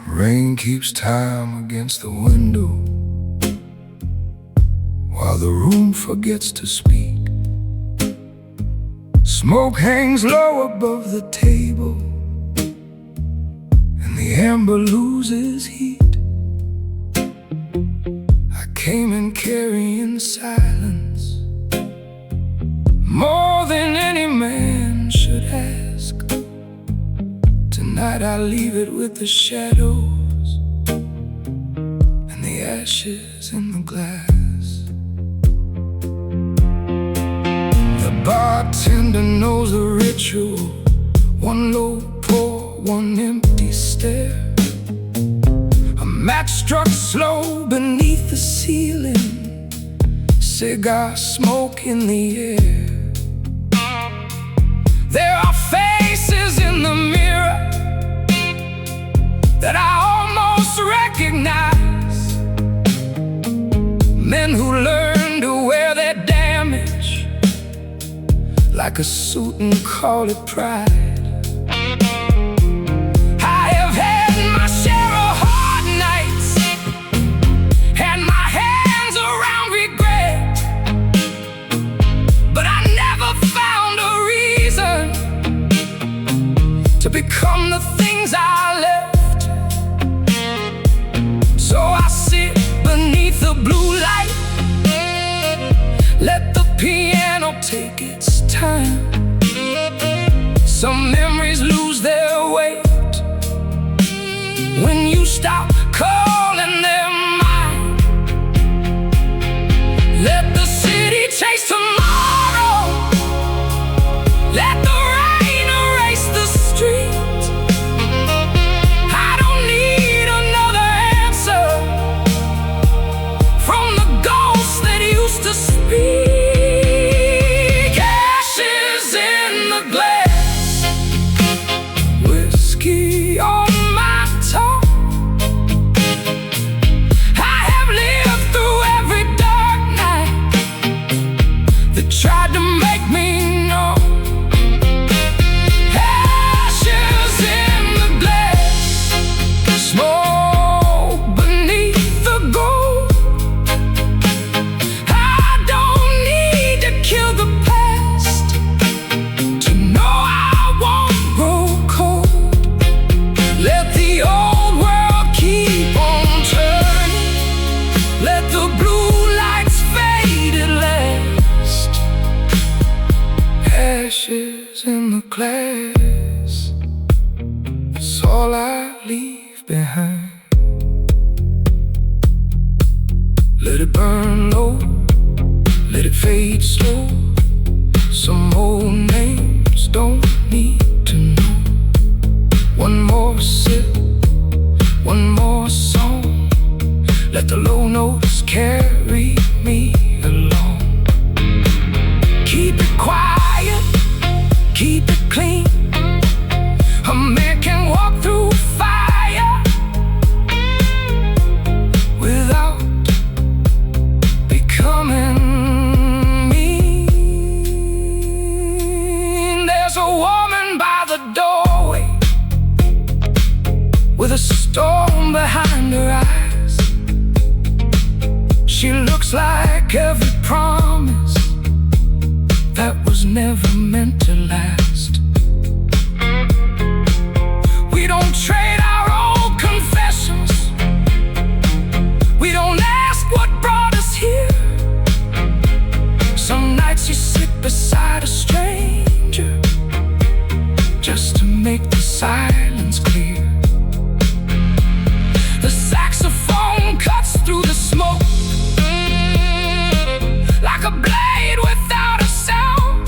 Rain keeps time against the window while the room forgets to speak. Smoke hangs low above the table and the amber loses heat. I came in carrying silence, more than any man should ask. Tonight I leave it with the shadows and the ashes in the glass. The bartender knows the ritual: one low pour, one empty stare. A match struck slow beneath the ceiling, cigar smoke in the air. There are faces in the mirror that I almost recognize, men who learn to wear their damage like a suit and call it pride. I have had my share of hard nights, had my hands around regret, but I never found a reason to become the things I left. So I sit beneath the blue light, let the piano take its time. Some memories lose their weight when you stop calling them mine. Let the city chase tomorrow, let the rain erase the street. I don't need another answer from the ghosts that used to speak. Ashes in the glass, whiskey on my tongue. I have lived through every dark night that tried to make me numb. Ashes in the glass, smoke beneath the gold. I don't need to kill the past to know I won't grow cold. Let the old world keep on turning, let the blue lights fade at last. Ashes in the glass, that's all I leave behind. Let it burn low, let it fade slow. Some old names don't need to know. One more sip, one more song, let the low notes carry me along. Keep it quiet, keep it clean. A man can walk through fire without becoming mean. There's a woman by the doorway with a storm behind her eyes. She looks like every promise that was never meant to last. We don't trade our old confessions, we don't ask what brought us here. Some nights you sit beside a stranger just to make the silence clear. The saxophone cuts through the smoke like a blade without a sound.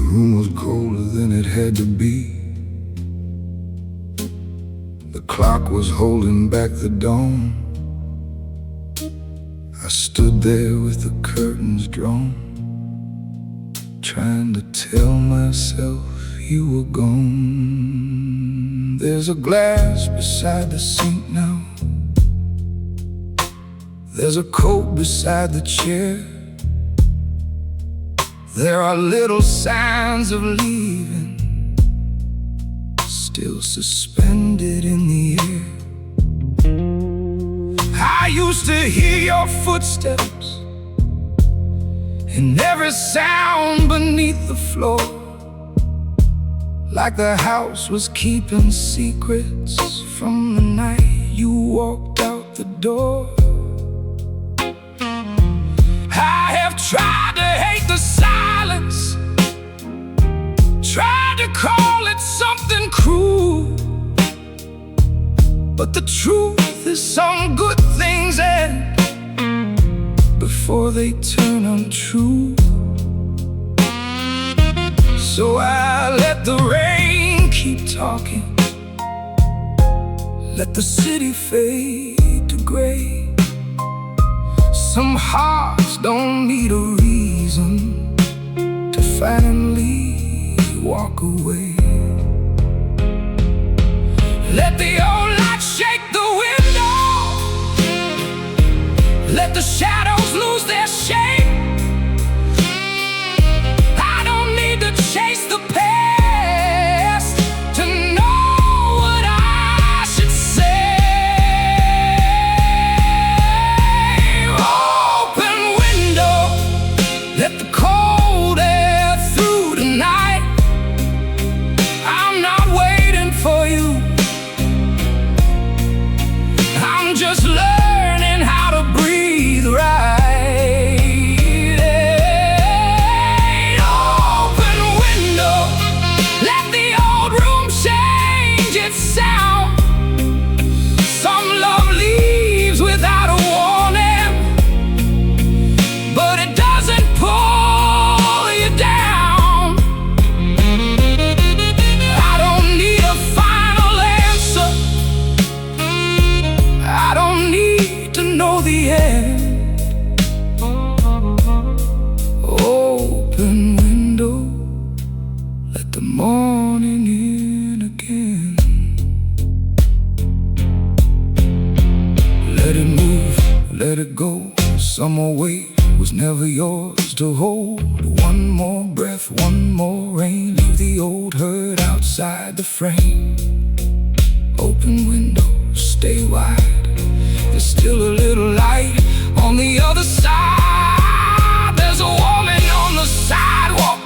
room was colder than it had to be. The clock was holding back the dawn. I stood there with the curtains drawn, trying to tell myself you were gone. There's a glass beside the sink now. There's a coat beside the chair. There are little signs of leaving still suspended in the air. I used to hear your footsteps in every sound beneath the floor, like the house was keeping secrets from the night you walked out the door. I have tried to hate the silence, tried to call it something cruel, but the truth is some good things end before they turn untrue. So I let the rain keep talking, let the city fade to gray. Some hearts don't need a reason to finally walk away. Let the old light shake the window, let the shadows lose their shape. I don't need to chase the past to know what I should say. Open window, let the cold air through tonight. I'm not waiting for you, I'm just learning how to breathe right. Open window, let the old room change its sound. Some love leaves without a warning, but it doesn't pull you down. I don't need a final answer, I don't need to know the end. Open window, let the morning in again. Let it move, let it go. Summer weight was never yours to hold. One more breath, one more rain, leave the old hurt outside the frame. Open window, stay wide, there's still a little light on the other side. There's a woman on the sidewalk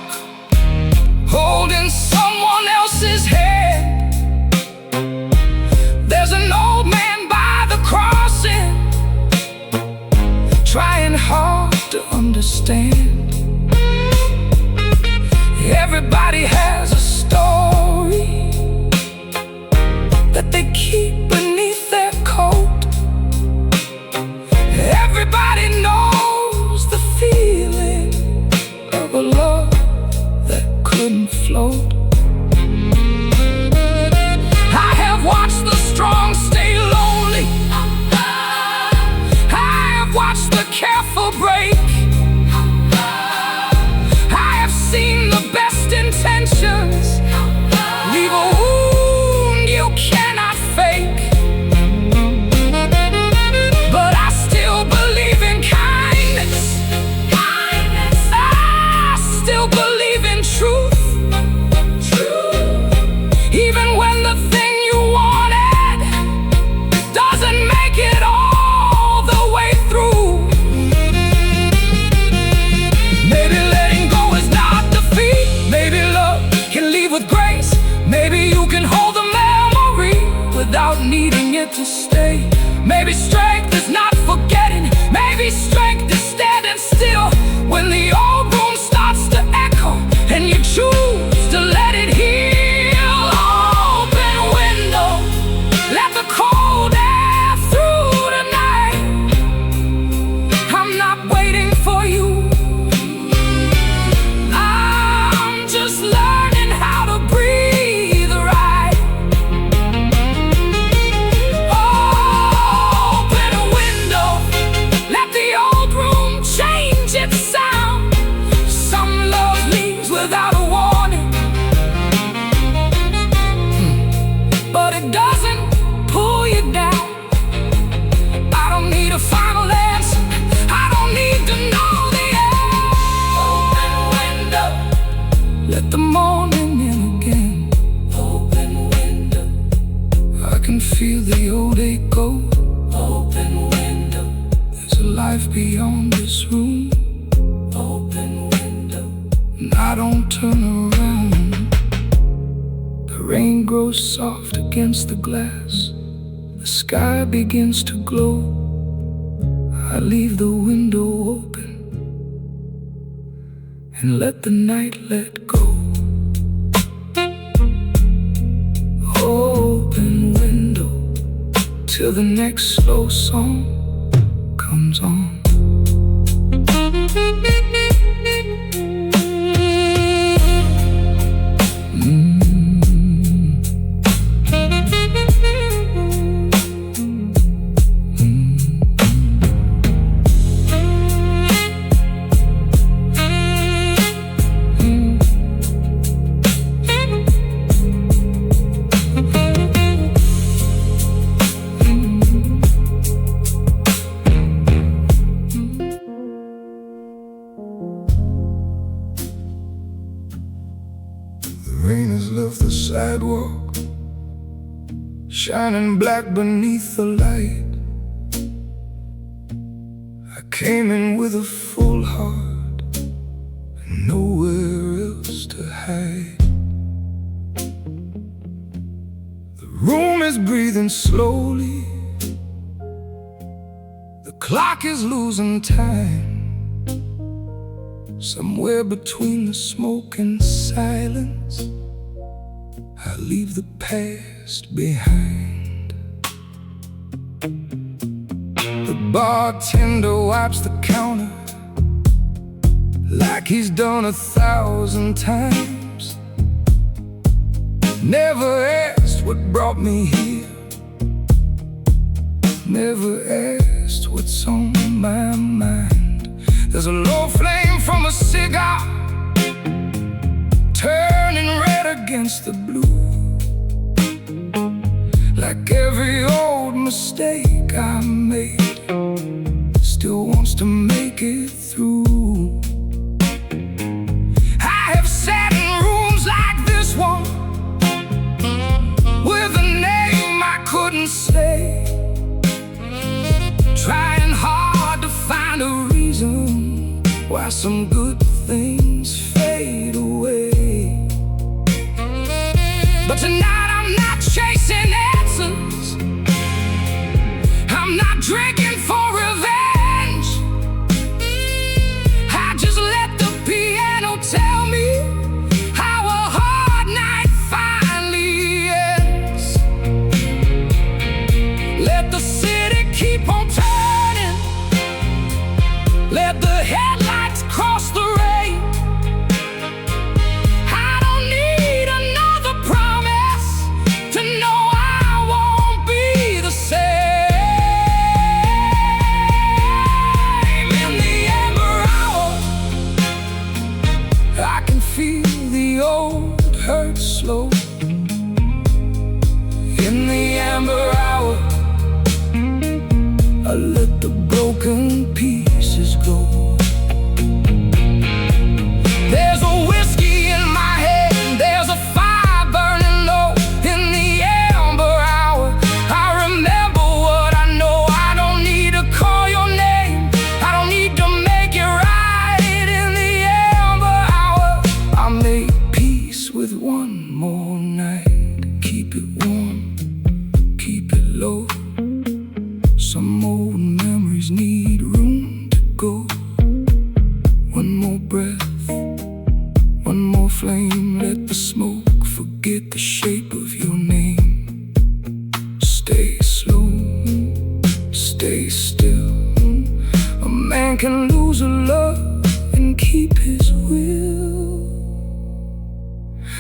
holding someone else's hand. There's an old man by the crossing, trying hard to understand. Everybody has a story that they keep beneath their coat. Everybody knows the feeling of a love that couldn't float. I have watched the strong stay lonely, I have watched the careful break. I have seen the best intentions leave a wound you cannot fake. But I still believe in kindness, I still believe in truth. Even when the thing you wanted doesn't make it all the way through. Maybe letting go is not defeat, maybe love can leave with grace. Maybe you can hold the memory without needing it to stay. Maybe strength is not forgetting, maybe strength is standing still when the old room starts to echo and you choose to let it heal. Open window, let the cold air through tonight. I'm not waiting for you, I'm just without a warning. But it doesn't pull you down. I don't need a final answer. I don't need to know the end. Open window, let the morning in again. Open window, I can feel the old echo. Open window, there's a life beyond this room. Open window, and I don't turn around. The rain grows soft against the glass. The sky begins to glow. I leave the window open and let the night let go. Open window till the next slow song comes on. Rain has left the sidewalk, shining black beneath the light. I came in with a full heart and nowhere else to hide. The room is breathing slowly. The clock is losing time. Somewhere between the smoke and silence, I leave the past behind. The bartender wipes the counter like he's done 1,000 times. Never asked what brought me here. Never asked what's on my mind. There's a low flame from a cigar turning red against the blue. Like every old mistake I made, still wants to make it through. I have sat in rooms like this one with a name I couldn't say, trying hard to find a reason why some good things fade away. But tonight I'm not chasing answers. I'm not drinking for revenge. I just let the piano tell me how a hard night finally ends. Let the city keep on turning. Let the headlights cross the rain. I don't need another promise to know I won't be the same. In the ember hour, I can feel the old hurt slow. In the ember hour, I let the broken pieces go. There's a whiskey in my head, there's a fire burning low. In the amber hour, I remember what I know. I don't need to call your name, I don't need to make it right. In the amber hour, I made peace with one more night. Keep it warm, keep it low. Some old memories need room to go. One more breath, one more flame. Let the smoke forget the shape of your name. Stay slow, stay still. A man can lose a love and keep his will.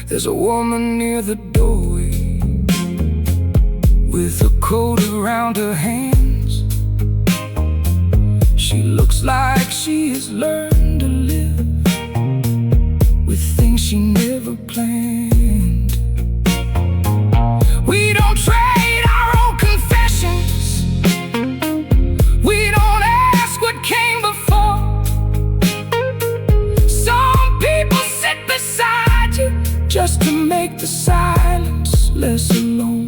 There's a woman near the doorway with a coat around her hands. She looks like she has learned to live with things she never planned. We don't trade our own confessions. We don't ask what came before. Some people sit beside you just to make the silence less alone.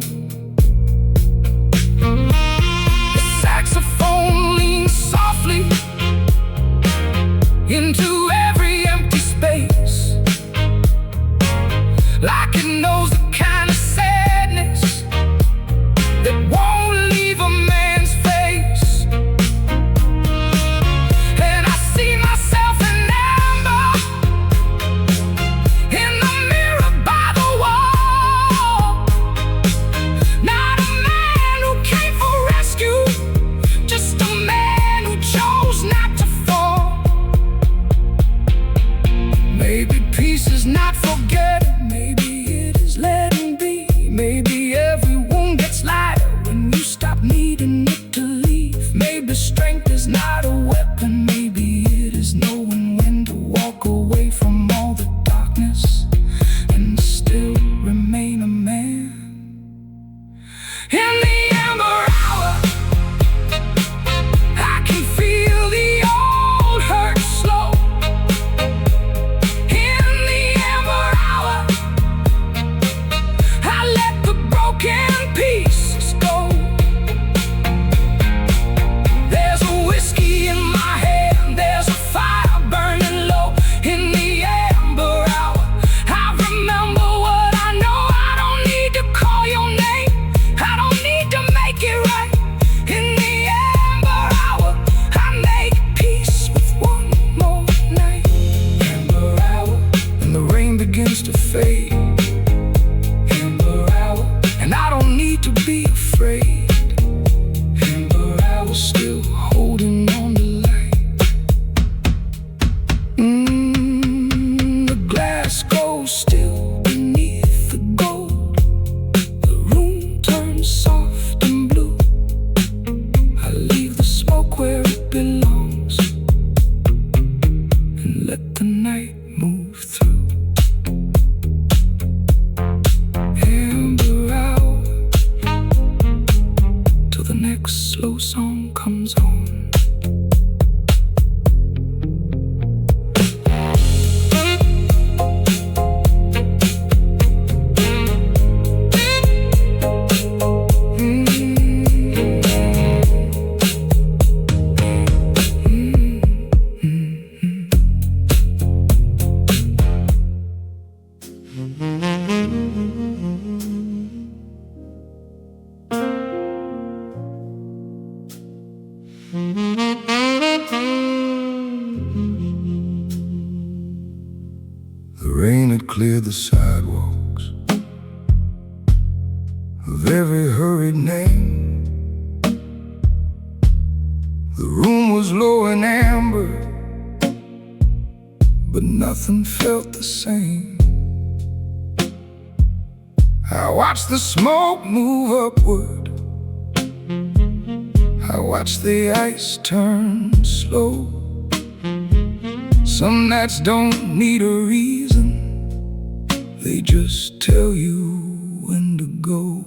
The saxophone leans softly into every empty space, like it knows the kind of sadness that won't leave a man's face. And I see myself in amber, in the mirror by the wall. Not a man who came for rescue, just a man who chose not to fall. Maybe peace is not forgetting, maybe it is letting be. Maybe every wound gets lighter when you stop needing it to leave. Maybe strength is not a weapon, maybe it is knowing when to walk away from all the darkness and still remain a man. In the amber hour, I can feel the old hurt slow. In the amber hour, I let the broken pieces go. There's a whiskey in my hand, there's a fire burning low. In the amber hour, I remember what I know. I don't need to call your name, I don't need to make it right. In the amber hour, I make peace with one more night. Amber hour, and the rain begins to fade. Amber hour, and I don't need to be afraid. Amber hour, still holding on to light. The glass goes still beneath the gold. The room turns soft and blue. I leave the smoke where it belongs and let the night move through. Amber hour, till the next slow song comes on. The rain had cleared the sidewalks of every hurried name. The room was low in amber, but nothing felt the same. I watched the smoke move upward, I watched the ice turn slow. Some nights don't need a reason, they just tell you when to go.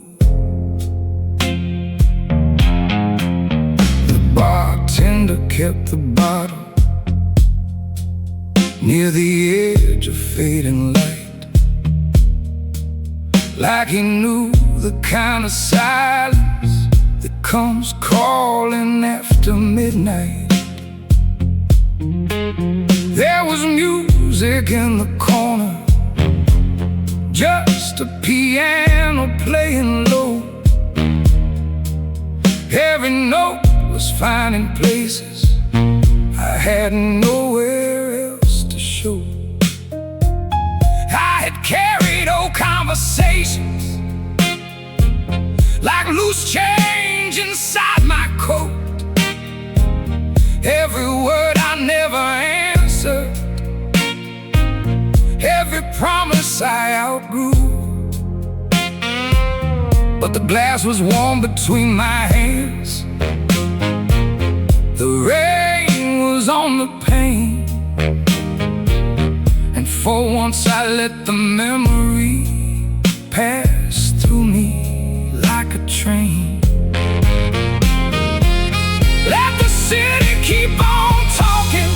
The bartender kept the bottle near the edge of fading light, like he knew the kind of silence that comes calling after midnight. There was music in the corner, just a piano playing low. Every note was finding places I had nowhere else to show. I had carried old conversations like loose change inside my coat. Every word I never answered, every promise I outgrew. But the glass was warm between my hands, the rain was on the pain, and For once I let the memory pass through me like a train. Let the city keep on talking.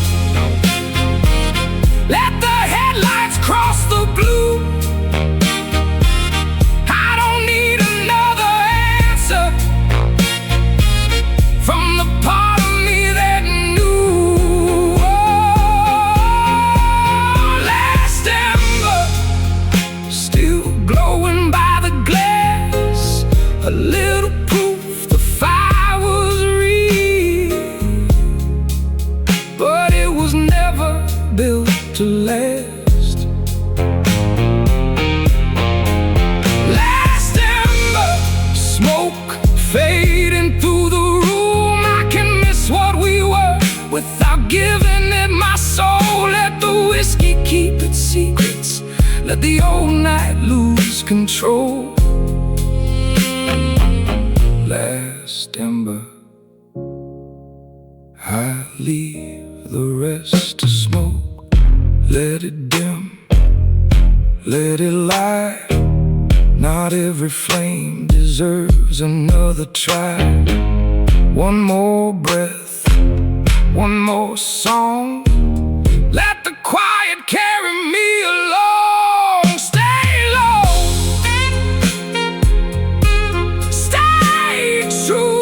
Let the headlights cross the blue. I don't need another answer from the part of me that knew. Oh, last ember, still glowing by the glass, a little proof the fire was real, but it was never built to last. Last ember, smoke fading through the room. I can miss what we were without giving it my soul. Let the whiskey keep its secrets, let the old night lose control. Last ember, I leave the rest to smoke. Let it dim, let it light. Not every flame deserves another try. One more breath, one more song. Let the quiet carry me along. Stay low, stay true.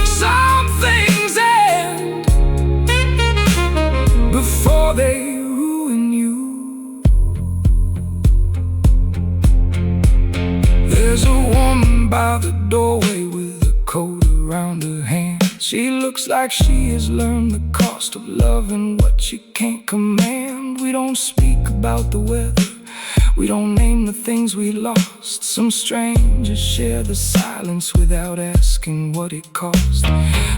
Some things end before they ruin you. There's a woman by the doorway with a coat around her hand. She looks like she has learned the cost of loving what she can't command. We don't speak about the weather, we don't name the things we lost. Some strangers share the silence without asking what it cost.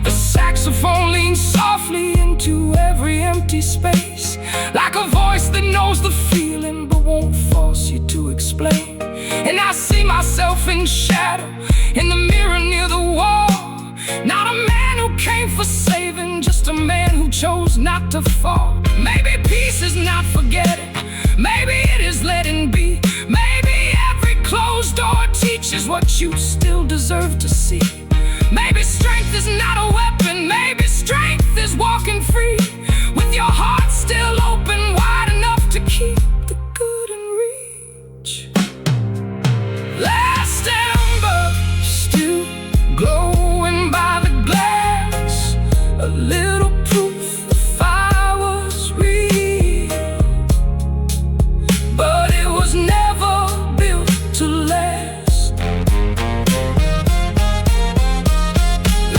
The saxophone leans softly into every empty space, like a voice that knows the feeling but won't force you to explain. And I see myself in shadow, in the mirror near the wall. Not a man who came for saving, just a man who chose not to fall. Maybe peace is not forgetting, maybe it is letting be. Maybe every closed door teaches what you still deserve to see. Maybe strength is not a weapon, maybe strength is walking free, with your heart still open wide enough to keep the good in reach. Last ember, still glowing by the glass, a little proof the fire was real, but it was never built to last.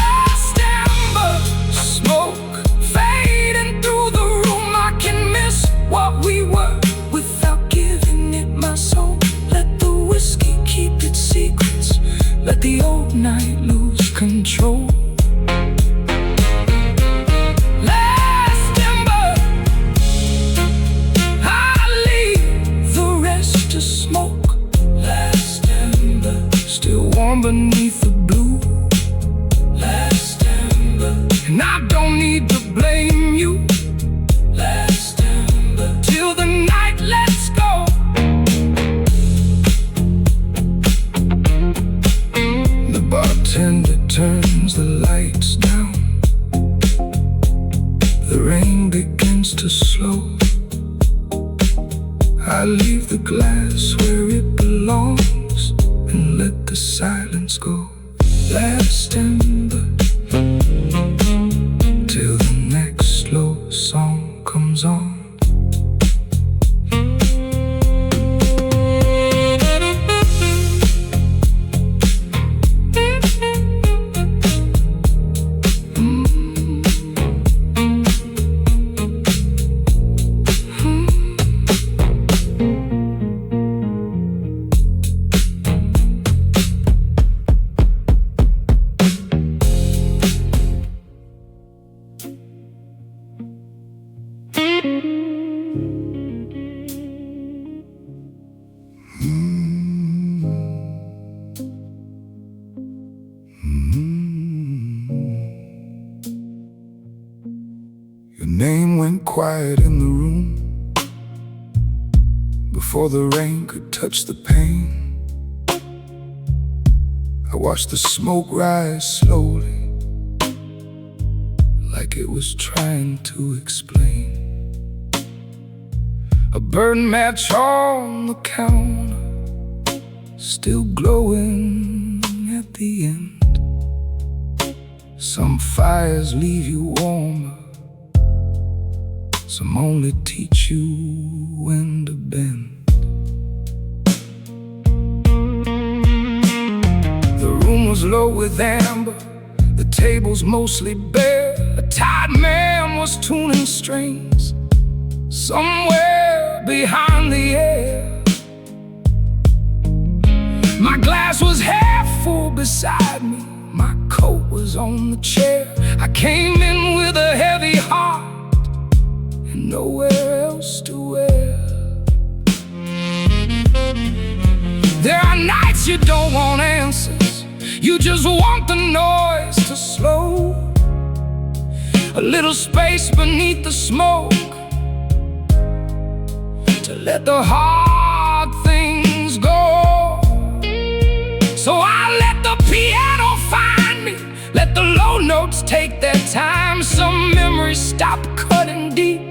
Last ember, smoke fading through the room. I can miss what we were without giving it my soul. Let the whiskey keep its secrets, let the old night lose control. Last ember, I leave the rest to smoke. Last ember, still warm beneath the blue. Last ember, and I don't need to blame you. Last ember, till the night lets go. The bartender turns the lights down. The rain begins to slow. I leave the glass where it belongs and let the silence go. Last ember, till the next slow song comes on. Your name went quiet in the room. before the rain could touch the pain. I watched the smoke rise slowly, like it was trying to explain. A burnt match on the counter, still glowing at the end. Some fires leave you warmer, some only teach you when to bend. The room was low with amber, the tables mostly bare. A tired man was tuning strings somewhere behind the air. My glass was half full beside me, my coat was on the chair. I came in with a heavy heart and nowhere else to wear. There are nights you don't want answers, you just want the noise to slow. A little space beneath the smoke to let the hard things go. So I let the piano find me, let the low notes take their time. Some memories stop cutting deep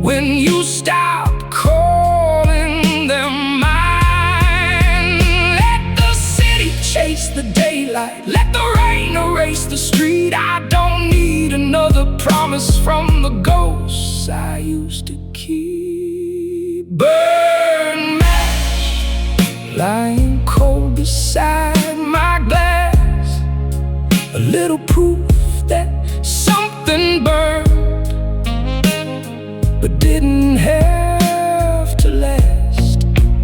when you stop calling them mine. Let the city chase the daylight, let the rain erase the street. I don't need another promise from the ghosts I used to keep. Burn match, lying cold beside my glass, a little proof that something burned, but didn't have to last.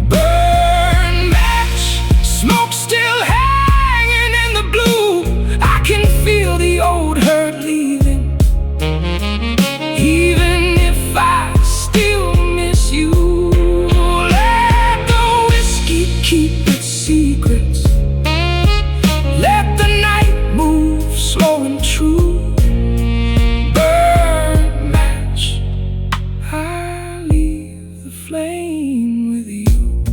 Burn match, smoke still hanging in the blue. I can feel the old hurt leaving, even if I still miss you. Let the whiskey keep its secrets, let the night move slow and true. Burn match, I leave the flame with you.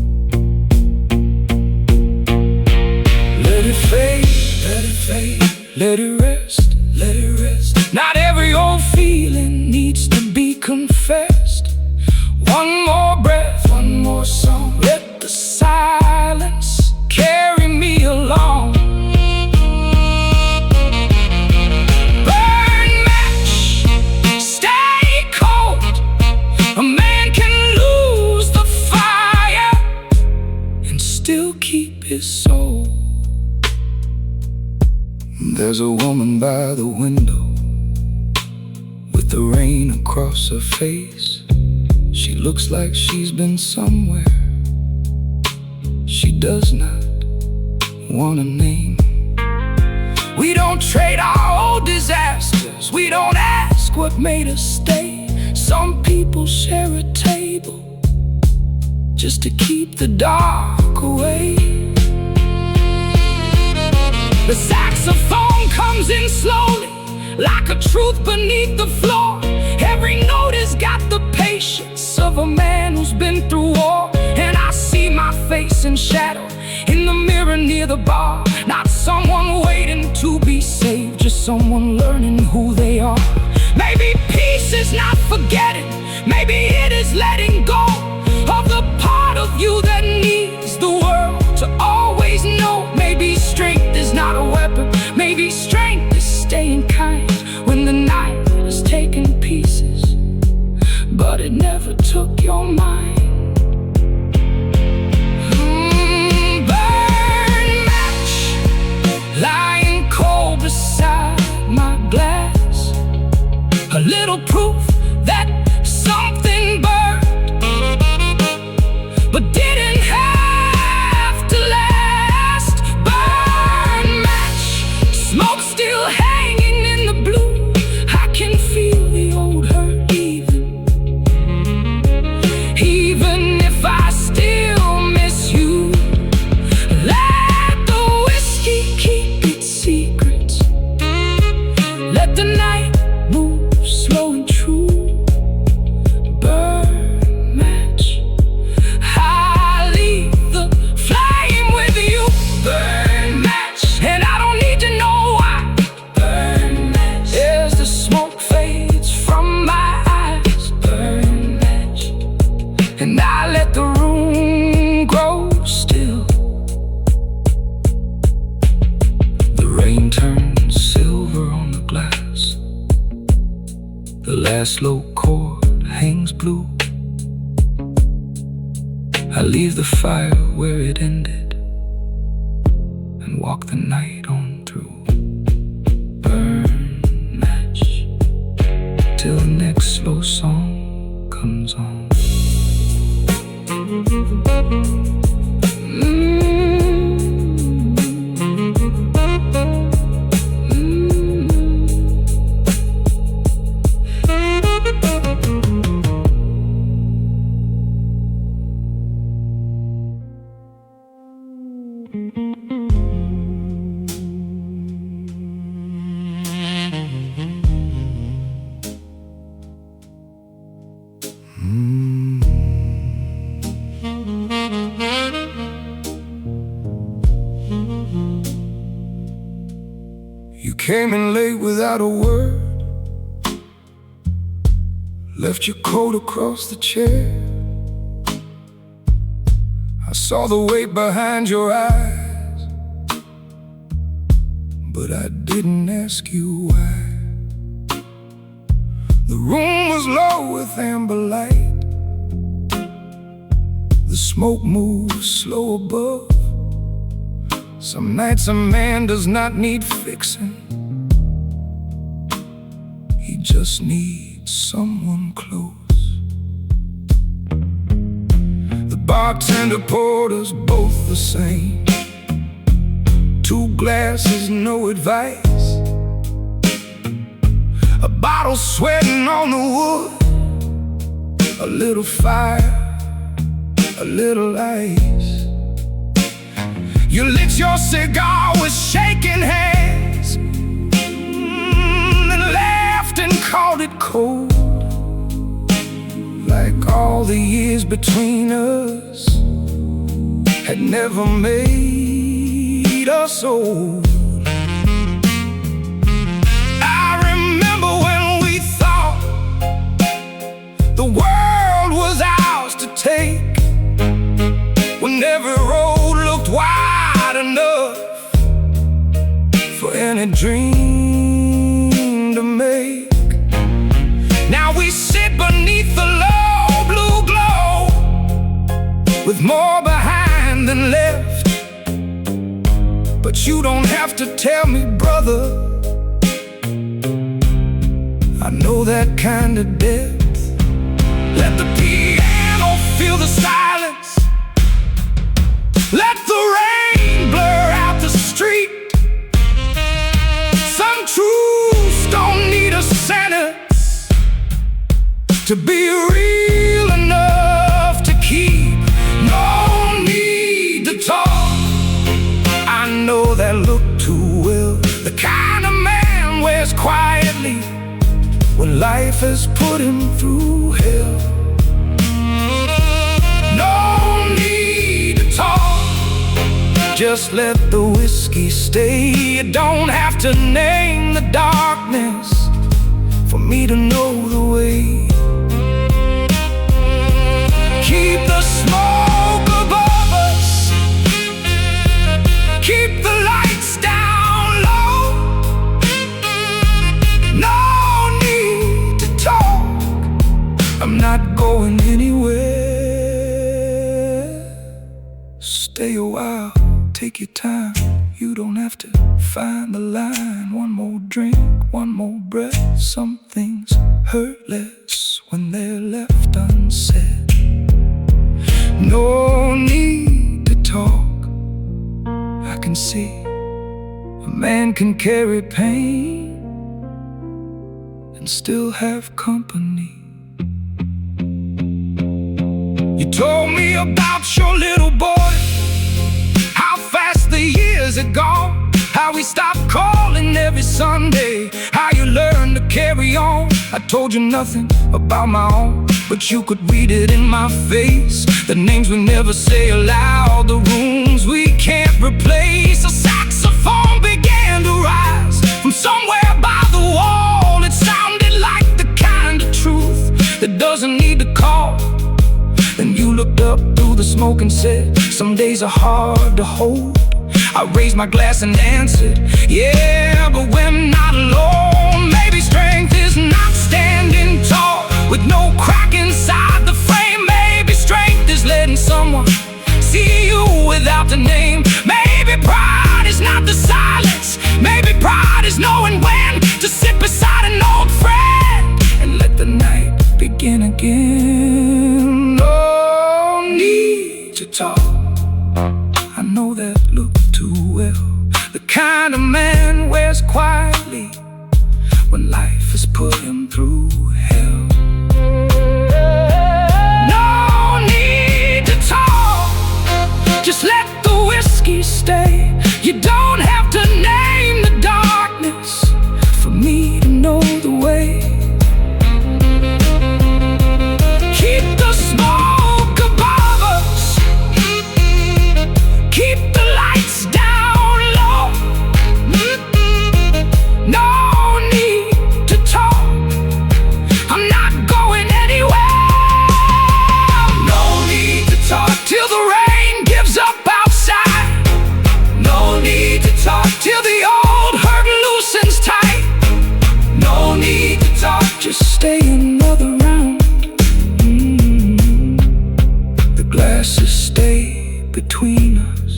Let it fade, let it fade, let it rest, let it rest. Not every old feeling needs to be confessed. One more breath, one more song, let the silence carry me along. Burn match, stay cold. A man can lose the fire and still keep his soul. There's a woman by the window with the rain across her face. She looks like she's been somewhere she does not want a name. We don't trade our old disasters, we don't ask what made us stay. Some people share a table just to keep the dark away. The saxophone comes in slowly, like a truth beneath the floor. Every note has got the patience of a man who's been through war. And I see my face in shadow in the mirror near the bar. Not someone waiting to be saved, just someone learning who they are. Maybe peace is not forgetting, maybe it is letting go of the part of you that needs the world to always know. Maybe strength is not a weapon, maybe strength is staying kind when the night has taken pieces, but it never took your mind. Burn match, lying cold beside my glass, a little proof that something burned, but didn't have to last. Burn match, smoke still hanging in the blue. I can feel the old hurt even if I still miss you. Let the whiskey keep its secrets, let the night move slow and true. Burn match, I leave the fire where it ended and walk the night on through. Burn match till the next slow song comes on. You came in late without a word, left your coat across the chair. I saw the weight behind your eyes, but I didn't ask you why. The room was low with amber light, the smoke moved slow above. Some nights a man does not need fixing, he just needs someone close. The bartender poured us both the same, 2 glasses, no advice. A bottle sweating on the wood, a little fire, a little ice. You lit your cigar with shaking hands, and laughed and called it cold, like all the years between us had never made us old. I remember when we thought the world was ours to take, when every road looked wide enough for any dream to make. Now we sit beneath the low blue glow, with more behind than left. But you don't have to tell me, brother, I know that kind of depth. Let the piano fill the silence, let the rain blur out the street. Some truths don't need a sentence to be real enough to keep. No need to talk, I know that look too well. The kind of man wears quietly when life has put him through hell. No need to talk, just let the whiskey stay. You don't have to name the darkness for me to know the way. Keep the smoke above us, keep the lights down low. No need to talk, I'm not going anywhere. Stay a while, take your time, you don't have to find the line. One more drink, one more breath. Some things hurt less when they're left unsaid. No need to talk, I can see a man can carry pain and still have company. You told me about your little boy, how fast the years had gone, how we stopped calling every Sunday, how you learned to carry on. I told you nothing about my own, but you could read it in my face. The names we never say aloud, the rooms we can't replace. A saxophone began to rise from somewhere by the wall. It sounded like the kind of truth that doesn't need to call. Then you looked up through the smoke and said, some days are hard to hold. I raised my glass and answered, yeah, but when not alone. Maybe strength is not standing tall with no crack inside the frame. Maybe strength is letting someone talk. I know that look too well. The kind of man wears quietly when life has put him through hell. No need to talk, just let the whiskey stay. You don't have to name the darkness for me to know the way. Keep the smoke above us, keep the lights down low. No need to talk, I'm not going anywhere. No need to talk till the rain gives up outside. No need to talk till the old hurt loosens tight. No need to talk, just stay another round. The glasses stay between us,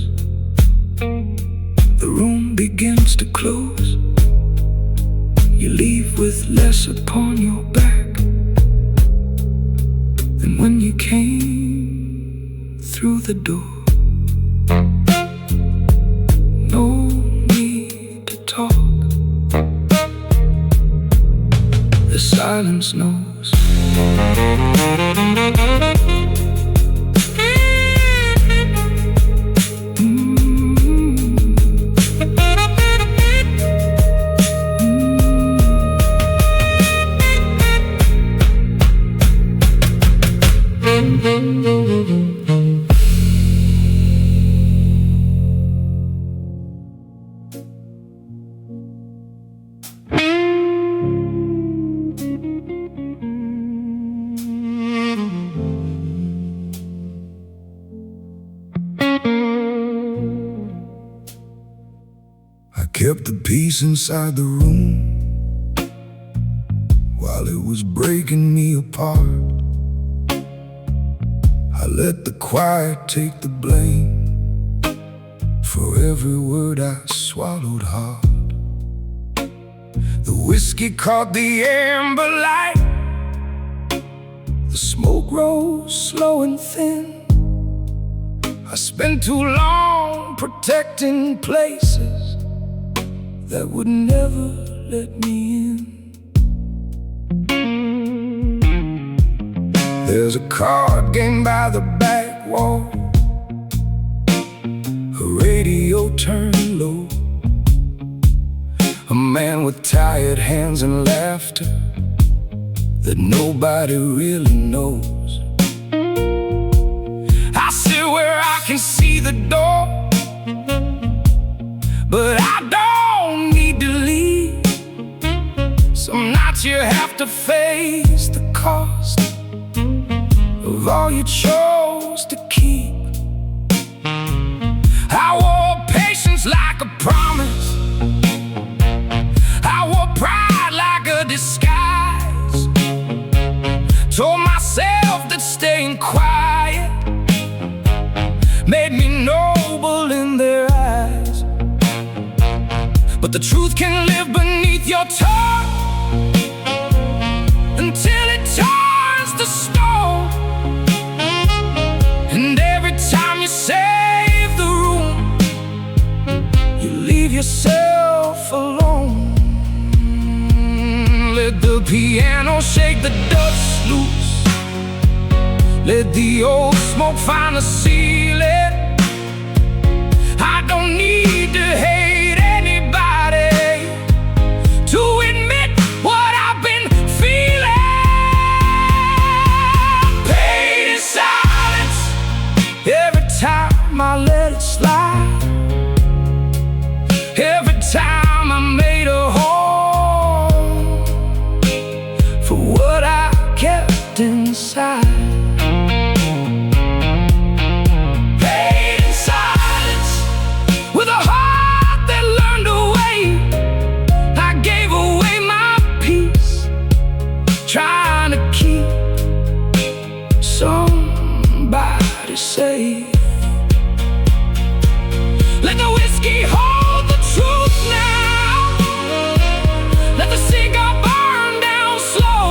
the room begins to close. You leave with less upon your back than when you came through the door. No need to talk, the silence knows. Kept the peace inside the room while it was breaking me apart. I let the quiet take the blame for every word I swallowed hard. The whiskey caught the amber light, the smoke rose slow and thin. I spent too long protecting places that would never let me in. There's a card game by the back wall, a radio turned low, a man with tired hands and laughter that nobody really knows. I sit where I can see the door, but I don't need to leave. Some nights you have to face the cost of all you chose to keep. I wore patience like a promise, I wore pride like a disguise. Told myself that staying quiet made me noble in their eyes. But the truth can live beneath your tongue until it turns to stone. And every time you save the room, you leave yourself alone. Let the piano shake the dust loose, let the old smoke find the ceiling. I don't need to hate anybody to admit what I've been feeling. Pain in silence every time I let it slide, every time I made a home for what I kept inside. Trying to keep somebody safe. Let the whiskey hold the truth now, let the cigar burn down slow.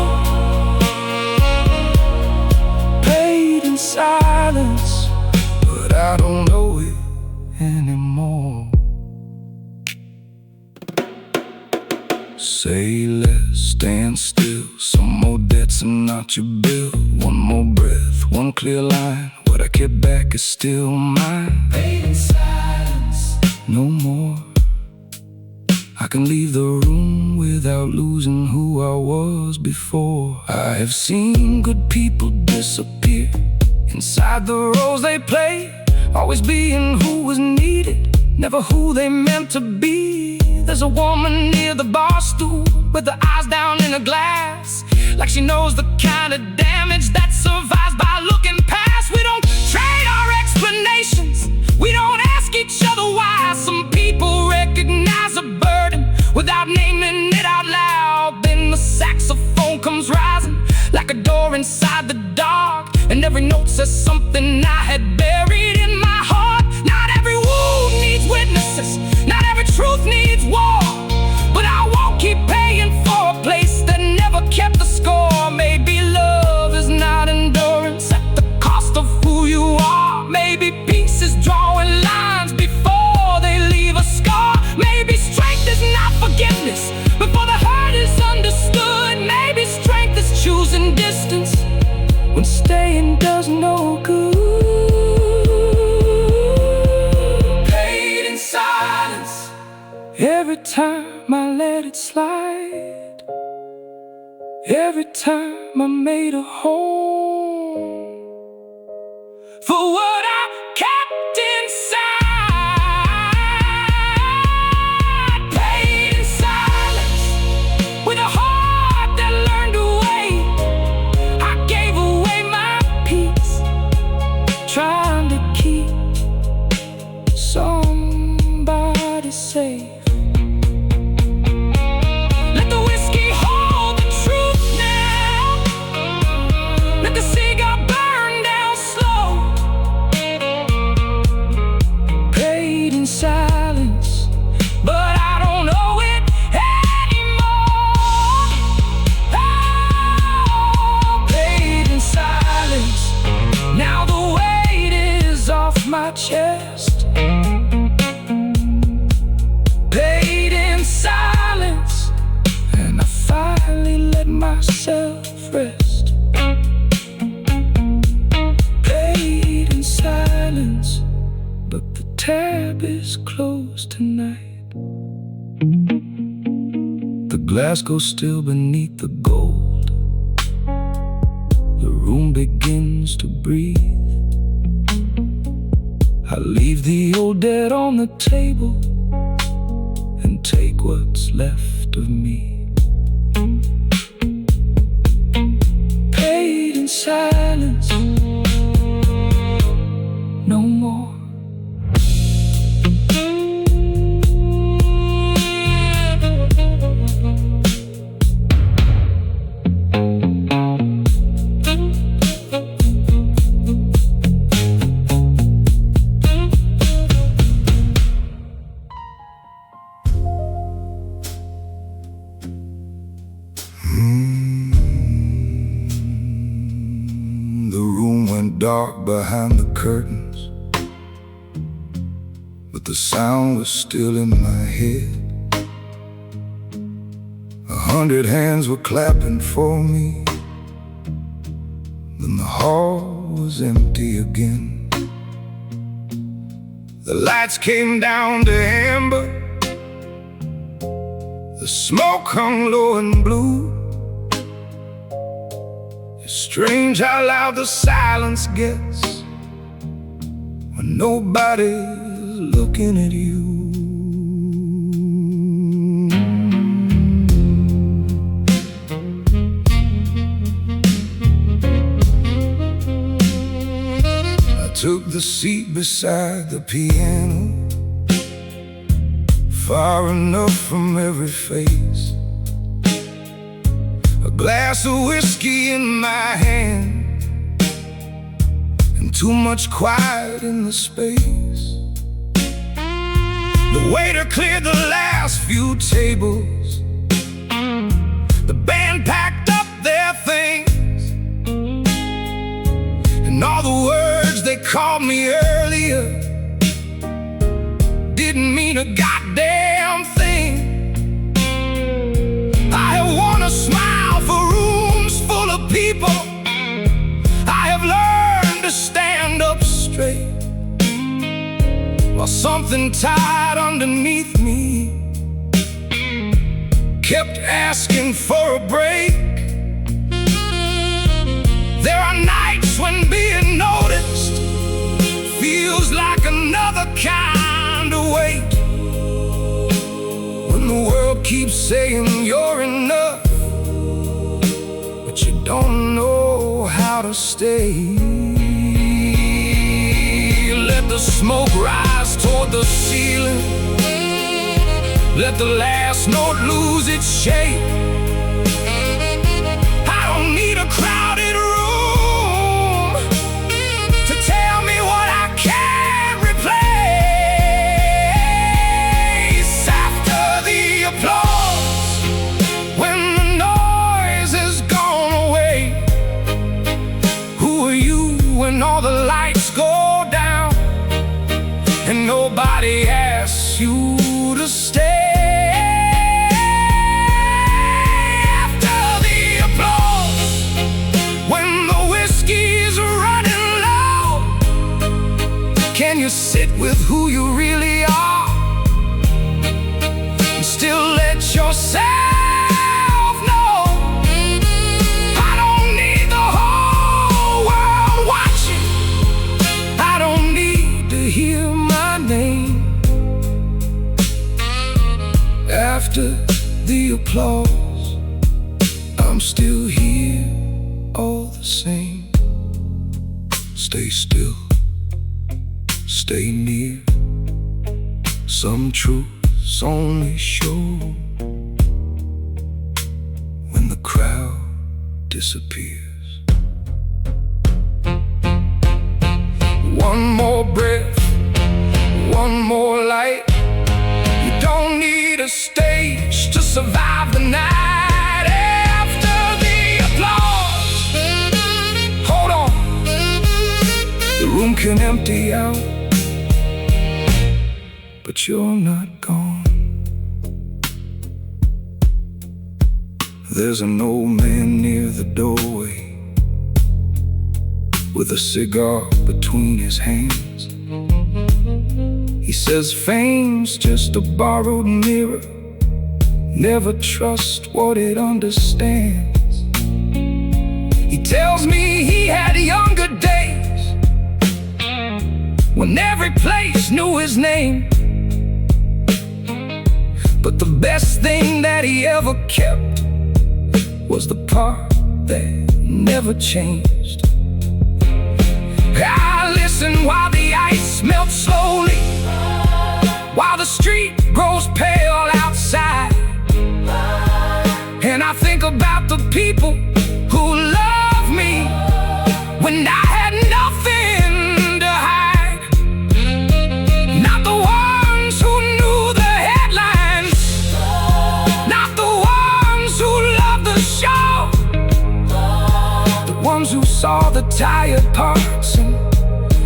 Paid in silence, but I don't know it anymore. Say let's stand still, some more debts and not your bill. One more breath, one clear line, what I kept back is still mine. Pain in silence, no more. I can leave the room without losing who I was before. I have seen good people disappear inside the roles they play, always being who was needed, never who they meant to be. There's a woman near the bar stool with her eyes down in a glass, like she knows the kind of damage that survives by looking past. We don't trade our explanations, we don't ask each other why. Some people recognize a burden without naming it out loud. Then the saxophone comes rising like a door inside the dark, and every note says something I had buried in my heart. Not every wound needs witnesses, not every truth needs war, but I won't keep paying for a place that never kept the score. Maybe love is not endurance at the cost of who you are. Maybe peace is drawing lines before they leave a scar. Maybe strength is not forgiveness before the hurt is understood. Maybe strength is choosing distance when staying does no good. Paid in silence, every time I let it slide, every time I made a home for what I kept inside. Paid in silence, with a heart that learned to wait. I gave away my peace, trying to keep somebody safe. Let the whiskey hold the truth now, let the cigar burn down slow. Paid in silence, but I don't know it anymore. Oh, paid in silence, now the weight is off my chest. Paid in silence, and I finally let myself rest. Paid in silence, but the tab is closed tonight. The glass goes still beneath the gold. The room begins to breathe. I leave the old debt on the table and take what's left of me. Paid in silence, no more. The room went dark behind the curtains, but the sound was still in my head. 100 hands were clapping for me, then the hall was empty again. The lights came down to amber, the smoke hung low and blue. It's strange how loud the silence gets when nobody's looking at you. I took the seat beside the piano, far enough from every face. A glass of whiskey in my hand, and too much quiet in the space. The waiter cleared the last few tables, the band packed up their things, and all the words they called me early here didn't mean a goddamn thing. I have worn a smile for rooms full of people. I have learned to stand up straight while something tied underneath me kept asking for a break. There are nights when being noticed feels like another kind of weight. When the world keeps saying you're enough, but you don't know how to stay. Let the smoke rise toward the ceiling. Let the last note lose its shape. I don't need a crowded room to tell me what I can't replace. After the applause, when the noise has gone away, who are you when all the lights go down and nobody asks you to stay? Can you sit with who you really are and still let yourself know? I don't need the whole world watching. I don't need to hear my name. After the applause, I'm still here all the same. Stay still, stay near. Some truths only show when the crowd disappears. One more breath, one more light. You don't need a stage to survive the night. After the applause, hold on, the room can empty out, but you're not gone. There's an old man near the doorway with a cigar between his hands. He says fame's just a borrowed mirror. Never trust what it understands. He tells me he had younger days when every place knew his name. But the best thing that he ever kept was the part that never changed. I listen while the ice melts slowly, while the street grows pale outside. And I think about the people who love me when I had nothing to hide. Not the ones who knew the headlines, not the ones who loved the show, the ones who saw the tired parts and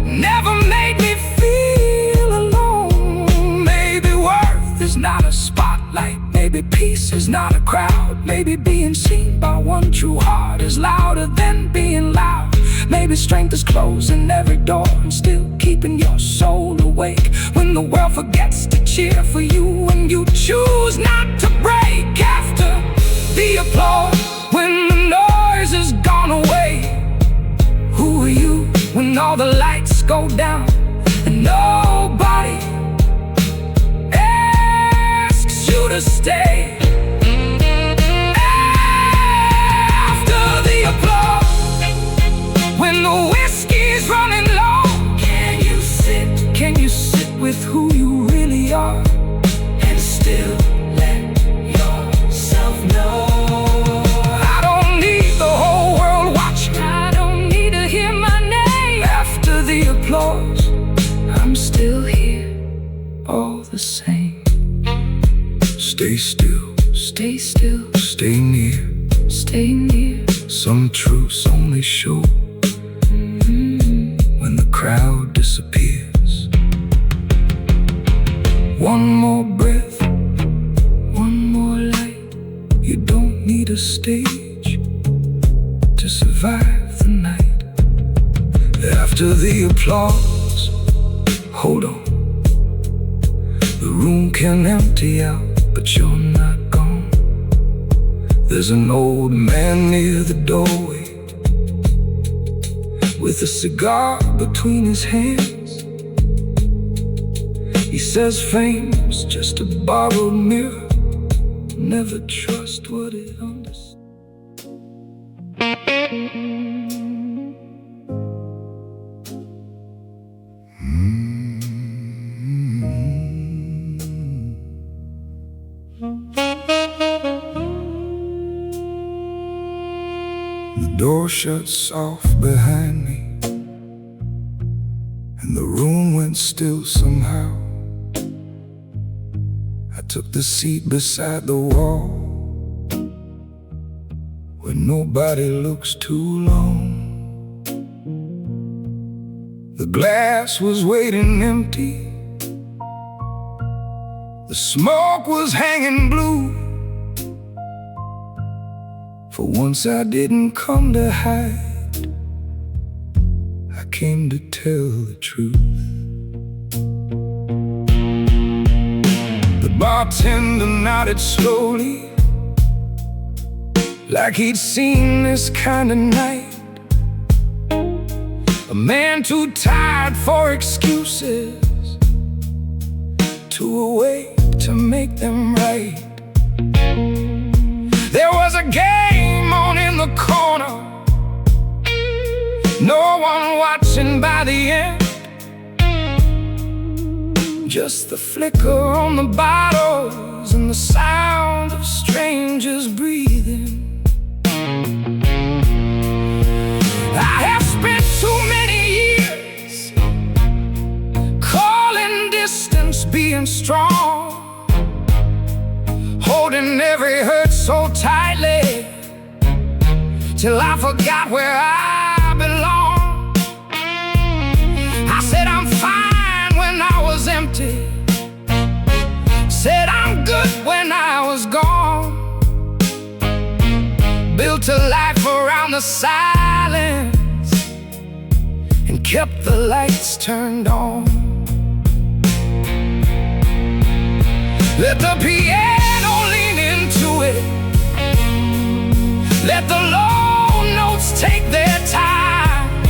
never made me feel alone. Maybe worth is not a spotlight, maybe peace is not a crowd, maybe being seen by one true heart is louder than being loud. Maybe strength is closing every door and still keeping your soul awake when the world forgets to cheer for you and you choose not to break. After the applause, when the noise has gone away, who are you when all the lights go down and nobody asks you to stay? After the applause, when the whiskey's running low, can you sit with who you really are and still let yourself know? I don't need the whole world watching. I don't need to hear my name. After the applause, I'm still here all the same. Stay still, stay still, stay near, stay near. Some truths only show when the crowd disappears. After the applause, hold on. The room can empty out, but you're not gone. There's an old man near the doorway with a cigar between his hands. He says fame's just a borrowed mirror. Never trust what it understands. The door shut soft behind me, and the room went still somehow. I took the seat beside the wall, where nobody looks too long. The glass was waiting empty, the smoke was hanging blue. For once I didn't come to hide, I came to tell the truth. The bartender nodded slowly, like he'd seen this kind of night. A man too tired for excuses, too awake to make them right. There was a game on in the corner, no one watching by the end. Just the flicker on the bottles and the sound of strangers breathing. I have spent too many years calling distance, being strong, holding every hurt so tightly, till I forgot where I belong. I said I'm fine when I was empty, said I'm good when I was gone. Built a life around the silence and kept the lights turned on. Let the piano lean into it, let the low notes take their time.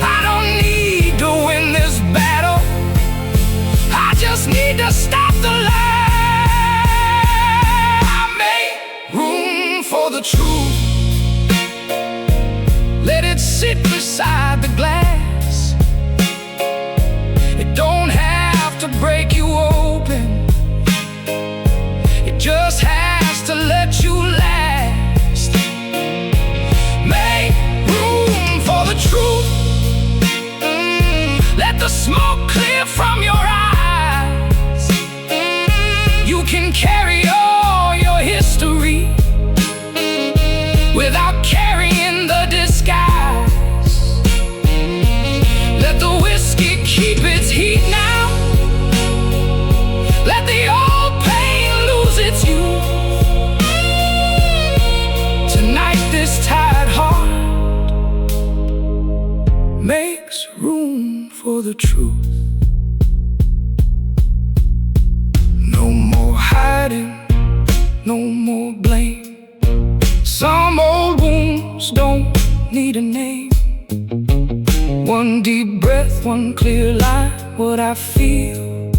I don't need to win this battle, I just need to stop the lie. I make room for the truth, let it sit beside the glass. It don't have to break you open, it just has to let you last. Make room for the truth, let the smoke clear from your eyes. You can carry all your history without carrying the disguise. Let the whiskey keep its heat now, let the old pain lose its youth. Tonight this tired heart makes room for the truth. No more hiding, no more blame. Some old wounds don't need a name. One deep breath, one clear line. What I feel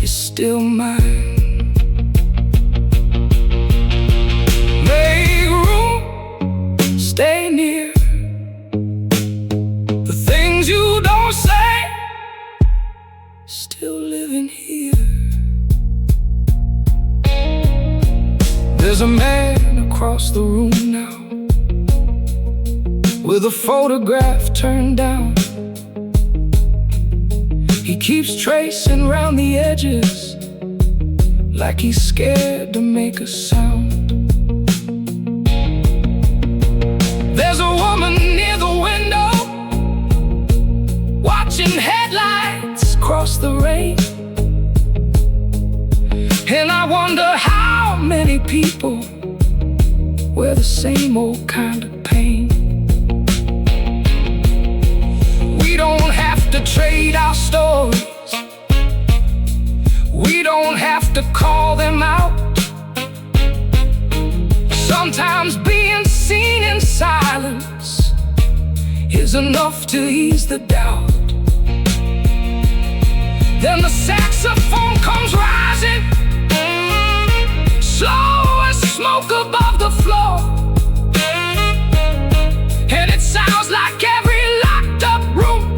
is still mine. Make room, stay near. The things you don't say still living here. There's a man across the room now, with a photograph turned down. He keeps tracing round the edges, like he's scared to make a sound. There's a woman near the window, watching headlights cross the rain. And I wonder how many people wear the same old kind of pain. trade our stories. We don't have to call them out. Sometimes being seen in silence is enough to ease the doubt. Then the saxophone comes rising, slow as smoke above the floor, and it sounds like every locked up room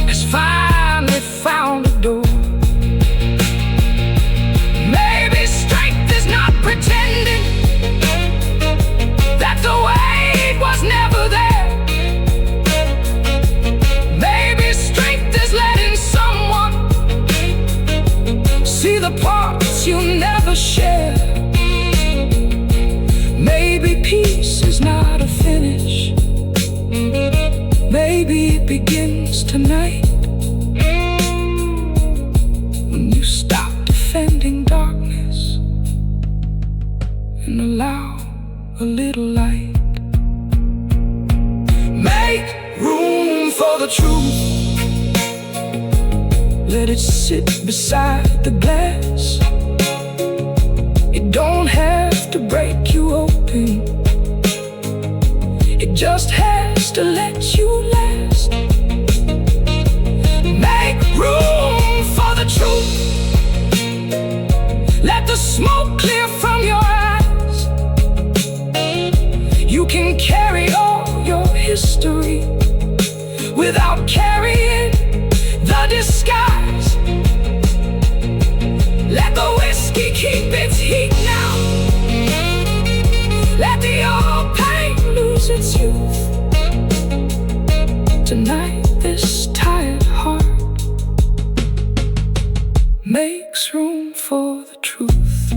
has finally found a door. Maybe strength is not pretending that the weight was never there. Maybe strength is letting someone see the parts you never share. Maybe peace is not a finish. Maybe it begins tonight, when you stop defending darkness and allow a little light. Make room for the truth. Let it sit beside the glass. It don't have to break you open. It just has to let you last. Make room for the truth. Let the smoke clear from your eyes. You can carry all your history without carrying the disguise. Let the whiskey keep its heat now. Let the old pain lose its youth. Tonight this tired heart makes room for the truth.